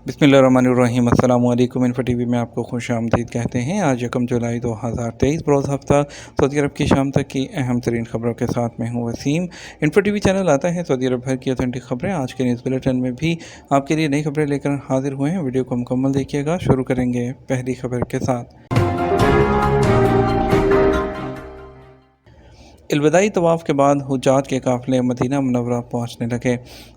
बिस्मिल्लाहिर्रहमानिर्रहीम। अस्सलाम वालेकुम। इन्फो टीवी में आपको खुश आमदीद कहते हैं। आज 1 जुलाई 2023 बरोज़ हफ्ता सऊदी अरब की शाम तक की अहम तरीन खबरों के साथ मैं हूँ वसीम। इन्फो टीवी चैनल आता है सऊदी अरब भर की ऑथेंटिक खबरें। आज के न्यूज़ बुलेटिन में भी आपके लिए नई खबरें लेकर हाजिर हुए हैं। वीडियो को मुकम्मल देखिएगा। शुरू करेंगे पहली खबर के साथ। अलविदाई तवाफ़ के बाद हुज्जाज के काफ़िले मदीना मुनव्वरा पहुँचने लगे।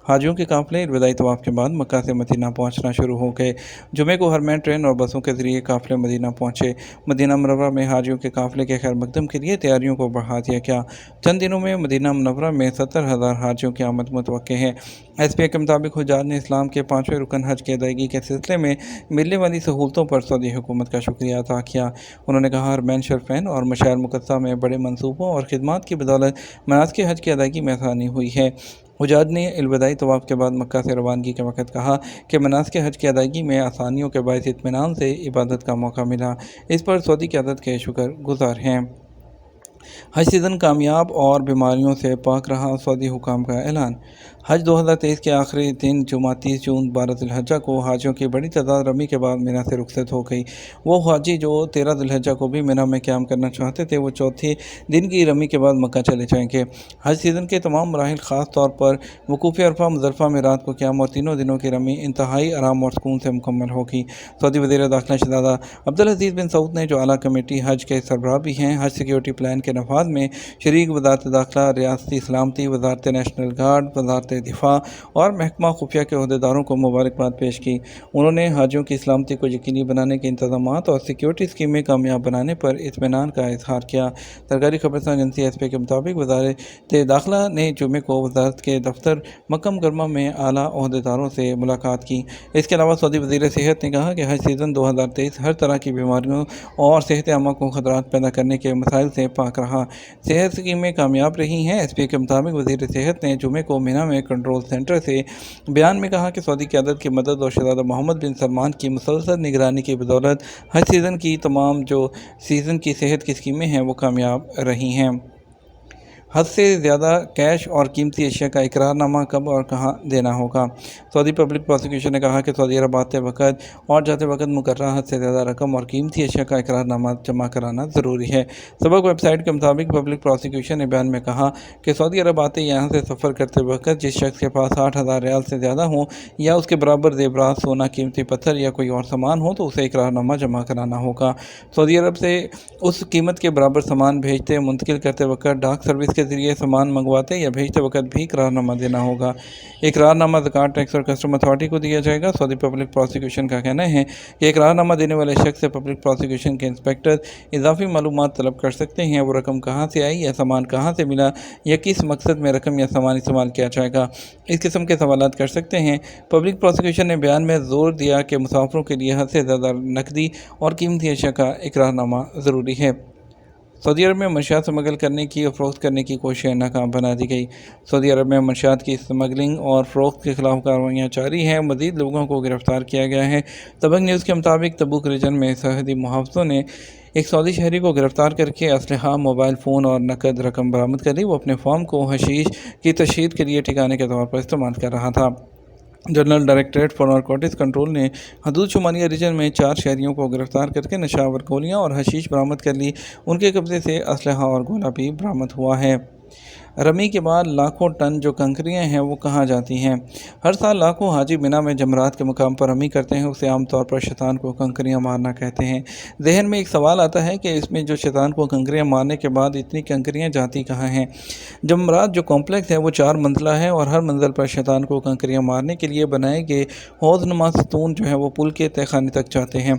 हाजियों के काफ़िले अलविदाई तवाफ़ के बाद मक्का से मदीना पहुँचना शुरू हो गए। जुमे को हरमैन ट्रेन और बसों के ज़रिए काफ़िले मदीना पहुँचे। मदीना मुनव्वरा में हाजियों के काफ़िले के खैर मकदम के लिए तैयारियों को बढ़ा दिया गया। चंद दिनों में मदीना मुनव्वरा में 70,000 हाजियों की आमद मुतवक्के है। SPA के मुताबिक हुज्जाज ने इस्लाम के 5वें रुकन हज की अदायगी के सिलसिले में मिलने वाली सहूलतों पर सऊदी हुकूमत का शुक्रिया अदा किया। उन्होंने कहा, हरमैन शरीफैन और मशाइर मुक़द्दसा में बड़े मनसूबों और खिदमात की बदौलत मनासिक हज की अदायगी में आसानी हुई है। हुज्जाज ने अलविदाई तवाफ़ के बाद मक्का से रवानगी के वक़्त कहा कि मनासिक हज की अदायगी में आसानियों के बायस इत्मीनान से इबादत का मौका मिला। इस पर सऊदी क़यादत के शुक्रगुज़ार हैं। हज सीज़न कामयाब और बीमारियों से पाक रहा, सऊदी हुकाम का ऐलान। हज 2023 के आखिरी दिन जुमा 30 जून 12 ज़िलहज्जा को हाजियों की बड़ी तादाद रमी के बाद मिना से रुखसत हो गई। वो हाजी जो 13 ज़िलहज्जा को भी मिना में क़याम करना चाहते थे, वो चौथे दिन की रमी के बाद मक्का चले जाएंगे। हज सीज़न के तमाम मराहिल ख़ास तौर पर वकूफ़ अरफा मुज़दलिफ़ा में रात को क़याम और तीनों दिनों की रमी इंतहाई आराम और सुकून से मुकम्मल होगी। सऊदी वज़ीर दाखिला शहज़ादा अब्दुल अज़ीज़ बिन सऊद ने, जो आला कमेटी हज के सरबराह भी हैं, हज सिक्योरिटी प्लान के नफाज में शरीक वज़ारत दाखिला, रियासती सलामती, वज़ारत नेशनल गार्ड, वज़ारत दिफा और महकमा खुफिया के अहदेदारों को मुबारकबाद पेश की। उन्होंने हाजियों की सलामती को यकीनी बनाने के इंतज़ामात और सिक्योरिटी स्कीमें कामयाब बनाने पर इत्मीनान का इज़हार किया। सरकारी खबरसां एजेंसी SPA के मुताबिक वज़ारत दाखिला ने जुमे को वज़ारत के दफ्तर मक्का मुकर्रमा में आला अहदेदारों से मुलाकात की। इसके अलावा सऊदी वज़ीर सेहत ने कहा कि हज सीज़न 2023 हर तरह की बीमारियों और सेहत आमा को खतरात पैदा करने के मसाइल से पाक रहा। सेहत स्कीमें कामयाब रही हैं। SPA के मुताबिक वज़ीर सेहत ने जुमे को मिना में कंट्रोल सेंटर से बयान में कहा कि सऊदी क़यादत की मदद और शहज़ादा मोहम्मद बिन सलमान की मुसलसल निगरानी की बदौलत हज सीज़न की तमाम जो सीज़न की सेहत की स्कीमें हैं वो कामयाब रही हैं। हद से ज़्यादा कैश और कीमती अशिया का इकरारनामा कब और कहाँ देना होगा। सऊदी पब्लिक प्रोसिक्यूशन ने कहा कि सऊदी अरब आते वक्त और जाते वक्त मुकर्रर हद से ज़्यादा रकम और कीमती अशिया का इकरारनामा जमा कराना ज़रूरी है। सबक वेबसाइट के मुताबिक पब्लिक प्रोसिक्यूशन ने बयान में कहा कि सऊदी अरब आते यहाँ से सफ़र करते वक्त जिस शख्स के पास 60,000 रियाल से ज़्यादा हो या उसके बराबर ज़ेवरात, सोना, कीमती पत्थर या कोई और सामान हो तो उसे इकरारनामा जमा कराना होगा। सऊदी अरब से उस कीमत के बराबर सामान भेजते मुंतकिल करते वक्त डाक सर्विस के ज़रिए सामान मंगवाते या भेजते वक्त भी इकरारनामा देना होगा। इकरारनामा ज़कात, टैक्स और कस्टम अथॉरिटी को दिया जाएगा। सऊदी पब्लिक प्रोसिक्यूशन का कहना है कि इकरारनामा देने वाले शख्स से पब्लिक प्रोसिक्यूशन के इंस्पेक्टर इजाफी मालूमात तलब कर सकते हैं। वो रकम कहाँ से आई या सामान कहाँ से मिला या किस मकसद में रकम या सामान इस्तेमाल किया जाएगा, इस किस्म के सवालात कर सकते हैं। पब्लिक प्रोसिक्यूशन ने बयान में ज़ोर दिया कि मुसाफिरों के लिए हद से ज़्यादा नकदी और कीमती अशिया का इकरारनामा ज़रूरी है। सऊदी अरब में मंशियात स्मगल करने की और फ़रोख्त करने की कोशिशें नाकाम बना दी गई। सऊदी अरब में मंशियात की स्मगलिंग और फ़रोख्त के खिलाफ कार्रवाइयाँ जारी हैं। मज़ीद लोगों को गिरफ़्तार किया गया है। तबक न्यूज़ के मुताबिक तबूक रीजन में सरहदी मुहाफ़िज़ों ने एक सऊदी शहरी को गिरफ़्तार करके असलहा, मोबाइल फ़ोन और नकद रकम बरामद कर ली। वो अपने फ़ार्म को हशीश की तशहीद के लिए ठिकाने के तौर पर इस्तेमाल कर रहा था। General directorate for narcotics control ने हदूद शुमालिया रीजन में 4 शहरियों को गिरफ्तार करके नशावर गोलियां और हशीश बरामद कर ली। उनके कब्जे से असलहा और गोला भी बरामद हुआ है। रमी के बाद लाखों टन जो कंकरियाँ हैं वो कहाँ जाती हैं। हर साल लाखों हाजी मिना में जमरात के मुकाम पर रमी करते हैं। उसे आमतौर पर शैतान को कंकरियाँ मारना कहते हैं। जहन में एक सवाल आता है कि इसमें जो शैतान को कंकरियाँ मारने के बाद इतनी कंकरियाँ जाती कहाँ हैं। जमरात जो कॉम्प्लेक्स है वो 4 मंजिला है और हर मंजिल पर शैतान को कंकरियाँ मारने के लिए बनाए गए हौज़-नुमा सतून जो है वो पुल के तहखाने तक जाते हैं।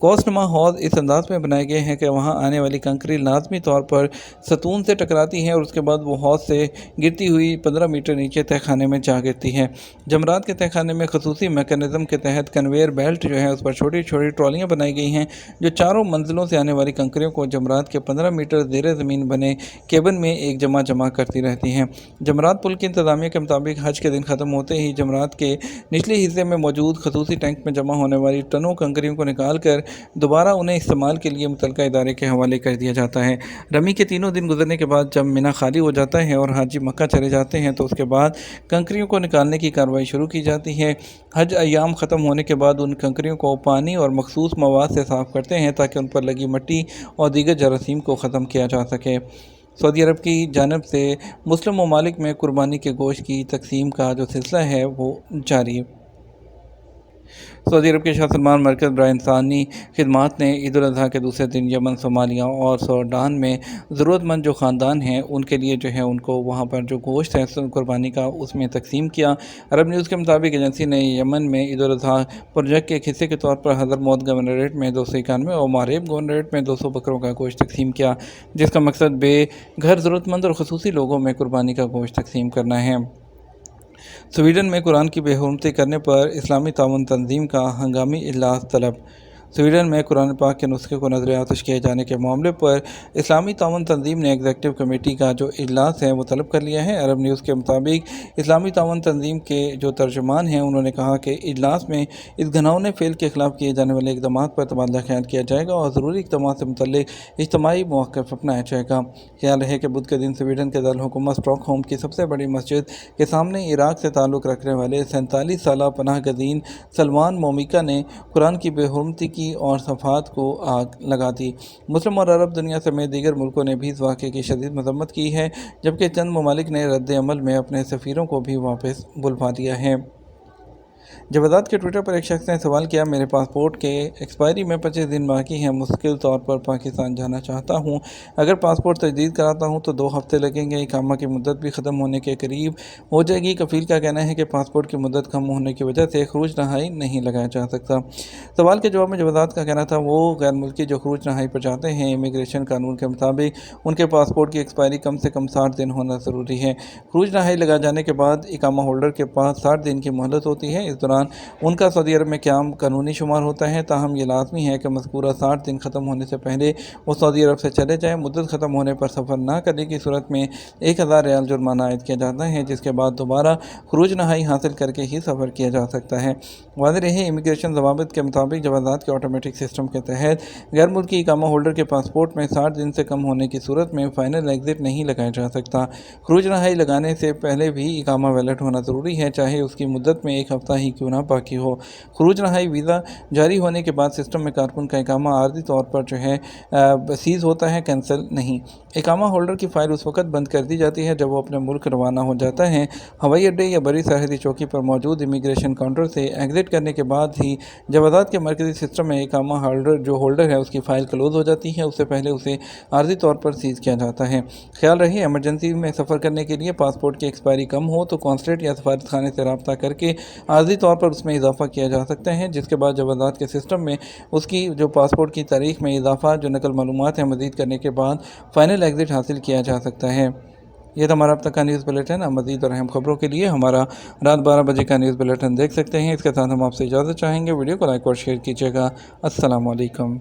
कौस-नुमा हौज़ इस अंदाज में बनाए गए हैं कि वहाँ आने वाली कंकरी लाजमी तौर पर सतून से टकराती हैं और उसके बाद वो हौज़ से गिरती हुई 15 मीटर नीचे तहखाने में जा गिरती है। जमरात के तहखाने में खसूसी मैकेनिज़्म के तहत कन्वेयर बेल्ट जो है उस पर छोटी छोटी ट्रॉलियाँ बनाई गई हैं जो चारों मंजिलों से आने वाली कंकरियों को जमरात के 15 मीटर ज़ेरे ज़मीन बने केबिन में एक जमा करती रहती हैं। जमरात पुल की इंतज़ामिया के मुताबिक हज के दिन ख़त्म होते ही जमरात के निचले हिस्से में मौजूद खसूसी टैंक में जमा होने वाली टनों कंकरियों को निकाल कर दोबारा उन्हें इस्तेमाल के लिए मुतल्लिका इदारे के हवाले कर दिया जाता है। रमी के तीनों दिन गुजरने के बाद जब मिना खाली हो जाता है और हाजी मक्का चले जाते हैं तो उसके बाद कंकरियों को निकालने की कार्रवाई शुरू की जाती है। हज अय्याम ख़त्म होने के बाद उन कंकरियों को पानी और मखसूस मवाद से साफ़ करते हैं ताकि उन पर लगी मिट्टी और दीगर जरासीम को ख़त्म किया जा सके। सऊदी अरब की जानिब से मुस्लिम ममालिक में कुर्बानी के गोश्त की तकसीम का जो सिलसिला है वो जारी। सऊदी अरब के शाह सलमान मरकज़ बराए इंसानी खिदमात ने ईद उल अज़हा के दूसरे दिन यमन, सोमालिया और सूडान में ज़रूरतमंद जो ख़ानदान हैं उनके लिए जो है उनको वहाँ पर जो गोश्त है कुर्बानी का उसमें तकसीम किया। अरब न्यूज़ के मुताबिक एजेंसी ने यमन में ईद उल अज़हा प्रोजेक्ट के एक हिस्से के तौर पर हज़रमौत गवर्नरेट में 291 और मारेब गवर्नरेट में 200 बकरों का गोश्त तकसीम किया, जिसका मकसद बेघर ज़रूरतमंद और ख़ुसूसी लोगों में कुर्बानी का गोश्त तकसीम करना है। स्वीडन में कुरान की बेहुरमती करने पर इस्लामी ताउन तंजीम का हंगामी इजलास तलब। स्वीडन में कुरान पाक के नुस्खे को नज़र आतिश किए जाने के मामले पर इस्लामी ताउन तंजीम ने एग्जीक्यूटिव कमेटी का जो इजलास है वो तलब कर लिया है। अरब न्यूज़ के मुताबिक इस्लामी ताउन तंजीम के जो तर्जुमान हैं उन्होंने कहा कि इजलास में इस घिनौने फेल के ख़िलाफ़ किए जाने वाले इक़दाम पर तबादला ख्याल किया जाएगा और ज़रूरी इक़दाम से मुतल्लिक़ इज्तिमाई मौक़िफ़ अपनाया जाएगा। ख्याल है कि बुध के दिन स्वीडन के दारुल स्टॉकहोम की सबसे बड़ी मस्जिद के सामने इराक़ से ताल्लुक़ रखने वाले 47 साला पनाह गज़ीन सलमान मोमिका ने कुरान की बेहुरमती की और सफ़ात को आग लगा दी। मुस्लिम और अरब दुनिया समेत दीगर मुल्कों ने भी इस वाक़े की शदीद मज़म्मत की है, जबकि चंद ममालिक ने रद्द अमल में अपने सफ़ीरों को भी वापस बुलवा दिया है। जवादात के ट्विटर पर एक शख्स ने सवाल किया, मेरे पासपोर्ट के एक्सपायरी में 25 दिन बाकी हैं, मुस्तकिल तौर पर पाकिस्तान जाना चाहता हूँ। अगर पासपोर्ट तजदीद कराता हूँ तो 2 हफ्ते लगेंगे, इकामा की मुद्दत भी ख़त्म होने के करीब हो जाएगी। कफ़ील का कहना है कि पासपोर्ट की मुद्दत कम होने की वजह से खरूज नहाई नहीं लगाया जा सकता। सवाल के जवाब में जवादात का कहना था वो गैर मुल्की जो खरूज नहाई पर जाते हैं, इमिग्रेशन कानून के मुताबिक उनके पासपोर्ट की एक्सपायरी कम से कम 60 दिन होना ज़रूरी है। खरूज नहाई लगा जाने के बाद इकामा होल्डर के पास 60 दिन की मोहलत होती है। इस दौरान उनका सऊदी अरब में क़याम कानूनी शुमार होता है। ताहम ये लाजमी है कि मज़कूरा 60 दिन ख़त्म होने से पहले वो सऊदी अरब से चले जाएँ। मुद्दत ख़त्म होने पर सफ़र न करने की सूरत में 1000 रियाल जुर्माना आयद किया जाता है, जिसके बाद दोबारा खरूज नहाई हासिल करके ही सफ़र किया जा सकता है। वाज़ेह रहे, इमिग्रेशन ज़वाबित के मुताबिक जवाज़ात के ऑटोमेटिक सिस्टम के तहत गैर मुल्की इकामा होल्डर के पासपोर्ट में 60 दिन से कम होने की सूरत में फ़ाइनल एग्ज़िट नहीं लगाया जा सकता। खरूज नहाई लगाने से पहले भी इकामा वैलिड होना ज़रूरी है, चाहे उसकी मुद्दत में 1 हफ़्ता ही क्यों ना बाकी हो। खरूज नहाई वीज़ा जारी होने के बाद सिस्टम में कारकुन का इकामा आर्जी तौर पर जो है सीज़ होता है, कैंसिल नहीं। इकामा होल्डर की फ़ाइल उस वक़्त बंद कर दी जाती है जब वो अपने मुल्क रवाना हो जाता है। हवाई अड्डे या बड़ी सरहदी चौकी पर मौजूद इमिग्रेशन काउंटर से एग्ज़िट करने के बाद ही जवाज़ात के मरकज़ी सिस्टम में इकामा होल्डर है उसकी फ़ाइल क्लोज़ हो जाती है। उससे पहले उसे आर्जी तौर पर सीज़ किया जाता है। ख्याल रहे, एमरजेंसी में सफ़र करने के लिए पासपोर्ट की एक्सपायरी कम हो तो कौंसलेट या सफारत खाने से रब्ता करके आर्जी तौर पर उसमें इजाफ़ा किया जा सकता है, जिसके बाद जवाज़ात के सिस्टम में उसकी जो पासपोर्ट की तारीख़ में इजाफ़ा जो नकल मालूमात है मज़ीद करने के बाद फ़ाइनल एग्ज़िट हासिल किया जा सकता है। यह तो हमारा अब तक का न्यूज़ बुलेटिन। अब मज़ीद और अहम खबरों के लिए हमारा रात 12 बजे का न्यूज़ बुलेटिन देख सकते हैं। इसके साथ हम आपसे इजाज़त चाहेंगे। वीडियो को लाइक और शेयर कीजिएगा। अस्सलाम वालेकुम।